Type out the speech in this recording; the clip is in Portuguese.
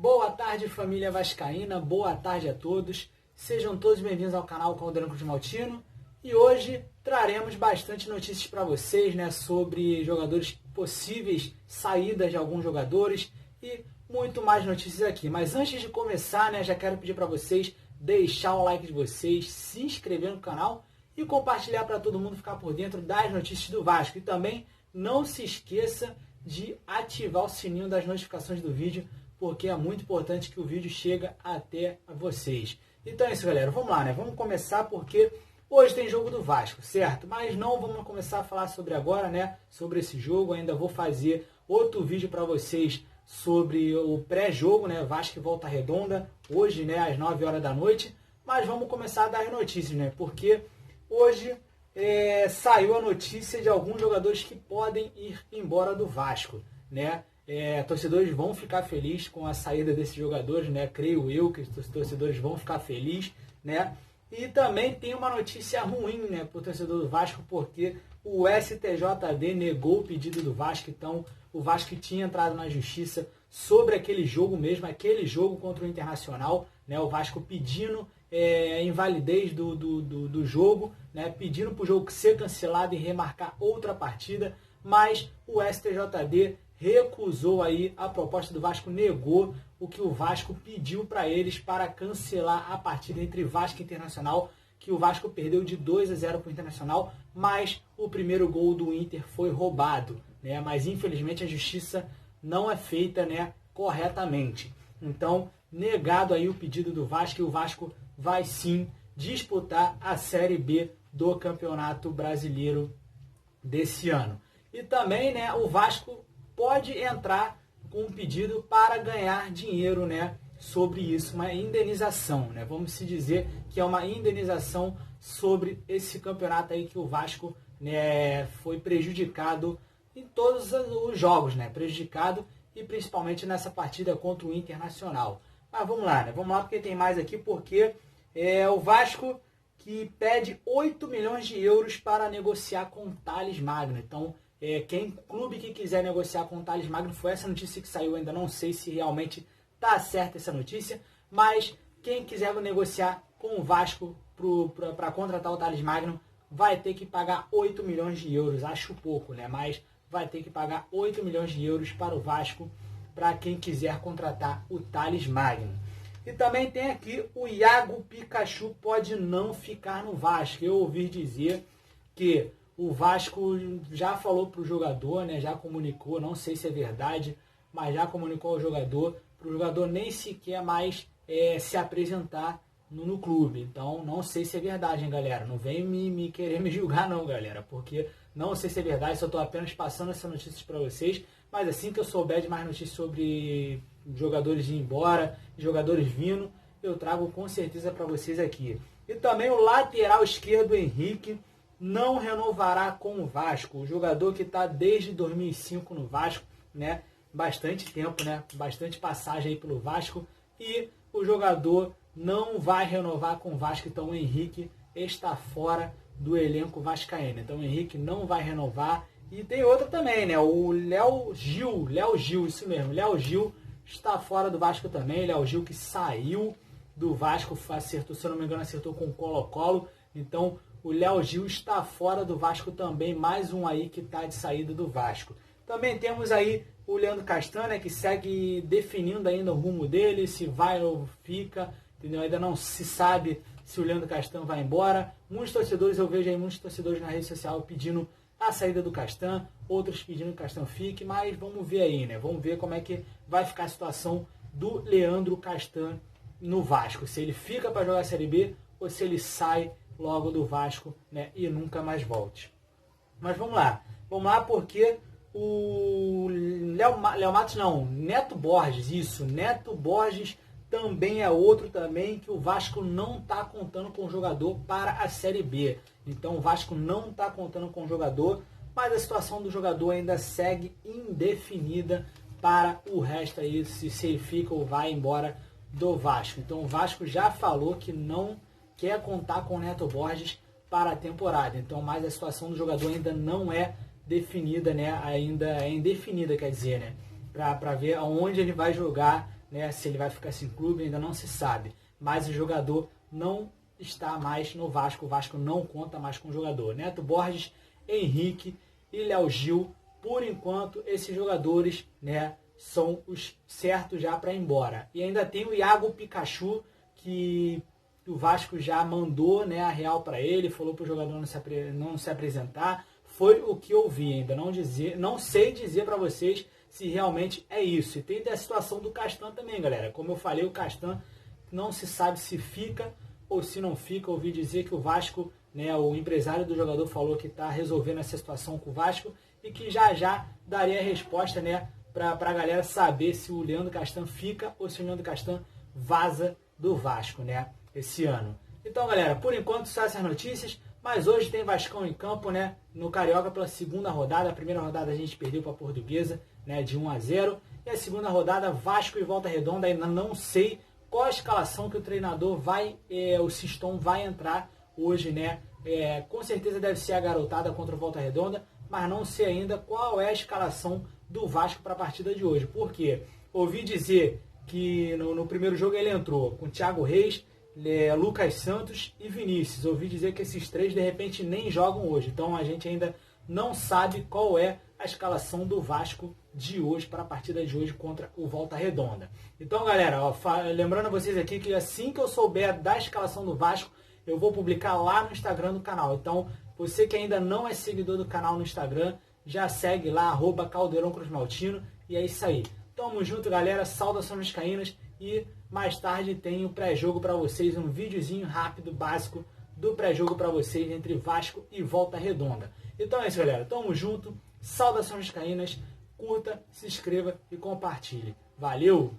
Boa tarde, família vascaína, boa tarde a todos. Sejam todos bem-vindos ao canal Caldeirão Cruz Maltino. E hoje traremos bastante notícias para vocês, né, sobre jogadores, possíveis saídas de alguns jogadores e muito mais notícias aqui. Mas antes de começar, né, já quero pedir para vocês deixar o like de vocês, se inscrever no canal e compartilhar para todo mundo ficar por dentro das notícias do Vasco. E também não se esqueça de ativar o sininho das notificações do vídeo, porque é muito importante que o vídeo chegue até vocês. Então é isso, galera. Vamos lá, né? Vamos começar porque hoje tem jogo do Vasco, certo? Mas não vamos começar a falar sobre agora, né? Sobre esse jogo. Ainda vou fazer outro vídeo para vocês sobre o pré-jogo, né? Vasco e Volta Redonda, hoje, né? Às 9 horas da noite. Mas vamos começar a dar as notícias, né? Porque hoje saiu a notícia de alguns jogadores que podem ir embora do Vasco, né? Torcedores vão ficar felizes com a saída desses jogadores, né? Creio eu que os torcedores vão ficar felizes, né? E também tem uma notícia ruim, né, para o torcedor do Vasco, porque o STJD negou o pedido do Vasco. Então o Vasco tinha entrado na justiça sobre aquele jogo mesmo, aquele jogo contra o Internacional, né? O Vasco pedindo invalidez do jogo, né? Pedindo para o jogo ser cancelado e remarcar outra partida, mas o STJD recusou aí a proposta do Vasco, negou o que o Vasco pediu para eles para cancelar a partida entre Vasco e Internacional, que o Vasco perdeu de 2-0 para o Internacional, mas o primeiro gol do Inter foi roubado, né? Mas infelizmente a justiça não é feita, né, corretamente. Então, negado aí o pedido do Vasco, e o Vasco vai sim disputar a Série B do Campeonato Brasileiro desse ano. E também, né, o Vasco pode entrar com um pedido para ganhar dinheiro, né, sobre isso, uma indenização, né? Vamos se dizer que é uma indenização sobre esse campeonato aí que o Vasco, né, foi prejudicado em todos os jogos, né? Prejudicado e principalmente nessa partida contra o Internacional. Mas vamos lá, né? Vamos lá porque tem mais aqui, porque o Vasco que pede 8 milhões de euros para negociar com Thales Magno. Então, clube que quiser negociar com o Thales Magno, foi essa notícia que saiu, ainda não sei se realmente está certa essa notícia, mas quem quiser negociar com o Vasco para contratar o Thales Magno vai ter que pagar 8 milhões de euros, acho pouco, né? Mas vai ter que pagar 8 milhões de euros para o Vasco, para quem quiser contratar o Thales Magno. E também tem aqui o Iago Pikachu pode não ficar no Vasco. Eu ouvi dizer que o Vasco já falou para o jogador, né, já comunicou, não sei se é verdade, mas já comunicou ao jogador, para o jogador nem sequer mais se apresentar no clube. Então, não sei se é verdade, hein, galera. Não vem me querer me julgar, não, galera, porque não sei se é verdade, só estou apenas passando essas notícias para vocês. Mas assim que eu souber de mais notícias sobre jogadores indo embora, jogadores vindo, eu trago com certeza para vocês aqui. E também o lateral esquerdo, Henrique, não renovará com o Vasco. O jogador que está desde 2005 no Vasco, né? Bastante tempo, né? Bastante passagem aí pelo Vasco. E o jogador não vai renovar com o Vasco. Então o Henrique está fora do elenco vascaíno. Então o Henrique não vai renovar. E tem outra também, né? O Léo Gil, isso mesmo. Léo Gil está fora do Vasco também. Léo Gil que saiu do Vasco, acertou, se eu não me engano, acertou com o Colo-Colo. Então o Léo Gil está fora do Vasco também, mais um aí que está de saída do Vasco. Também temos aí o Leandro Castan, né, que segue definindo ainda o rumo dele, se vai ou fica, entendeu? Ainda não se sabe se o Leandro Castan vai embora. Muitos torcedores, eu vejo aí muitos torcedores na rede social pedindo a saída do Castan, outros pedindo que o Castan fique, mas vamos ver aí, né? Vamos ver como é que vai ficar a situação do Leandro Castan no Vasco, se ele fica para jogar a Série B ou se ele sai logo do Vasco, né, e nunca mais volte. Mas vamos lá porque o Neto Borges, Neto Borges também é outro também que o Vasco não está contando com o jogador para a Série B. Então o Vasco não está contando com o jogador, mas a situação do jogador ainda segue indefinida para o resto aí, se ele fica ou vai embora do Vasco. Então o Vasco já falou que não quer contar com o Neto Borges para a temporada. Então, mas a situação do jogador ainda não é definida, né? Ainda é indefinida, quer dizer, né? Para ver aonde ele vai jogar né, se ele vai ficar sem clube, ainda não se sabe. Mas o jogador não está mais no Vasco, o Vasco não conta mais com o jogador. Neto Borges, Henrique e Léo Gil, por enquanto, esses jogadores, né, são os certos já para ir embora. E ainda tem o Iago Pikachu, que o Vasco já mandou, né, a real para ele, falou para o jogador não se apresentar. Foi o que eu vi, ainda não sei dizer para vocês se realmente é isso. E tem a situação do Castan também, galera. Como eu falei, o Castan não se sabe se fica ou se não fica. Eu ouvi dizer que o Vasco, né, o empresário do jogador falou que está resolvendo essa situação com o Vasco e que já daria a resposta, né, para a galera saber se o Leandro Castan fica ou se o Leandro Castan vaza do Vasco, né, esse ano. Então, galera, por enquanto só essas notícias, mas hoje tem Vascão em campo, né, no Carioca pela segunda rodada. A primeira rodada a gente perdeu para a Portuguesa, né, de 1-0, e a segunda rodada Vasco e Volta Redonda. Ainda não sei qual a escalação que o treinador o Siston vai entrar hoje, né, com certeza deve ser a garotada contra o Volta Redonda, mas não sei ainda qual é a escalação do Vasco para a partida de hoje, porque ouvi dizer que no primeiro jogo ele entrou com Thiago Reis, Lucas Santos e Vinícius. Ouvi dizer que esses três de repente nem jogam hoje, então a gente ainda não sabe qual é a escalação do Vasco de hoje para a partida de hoje contra o Volta Redonda. Então, galera, ó, lembrando a vocês aqui que assim que eu souber da escalação do Vasco, eu vou publicar lá no Instagram do canal. Então, você que ainda não é seguidor do canal no Instagram, já segue lá, @CaldeirãoCruzmaltino, e é isso aí. Tamo junto, galera, saudações vascaínas, e mais tarde tem o pré-jogo para vocês, um videozinho rápido, básico, do pré-jogo para vocês entre Vasco e Volta Redonda. Então é isso, galera, tamo junto, saudações vascaínas, curta, se inscreva e compartilhe. Valeu!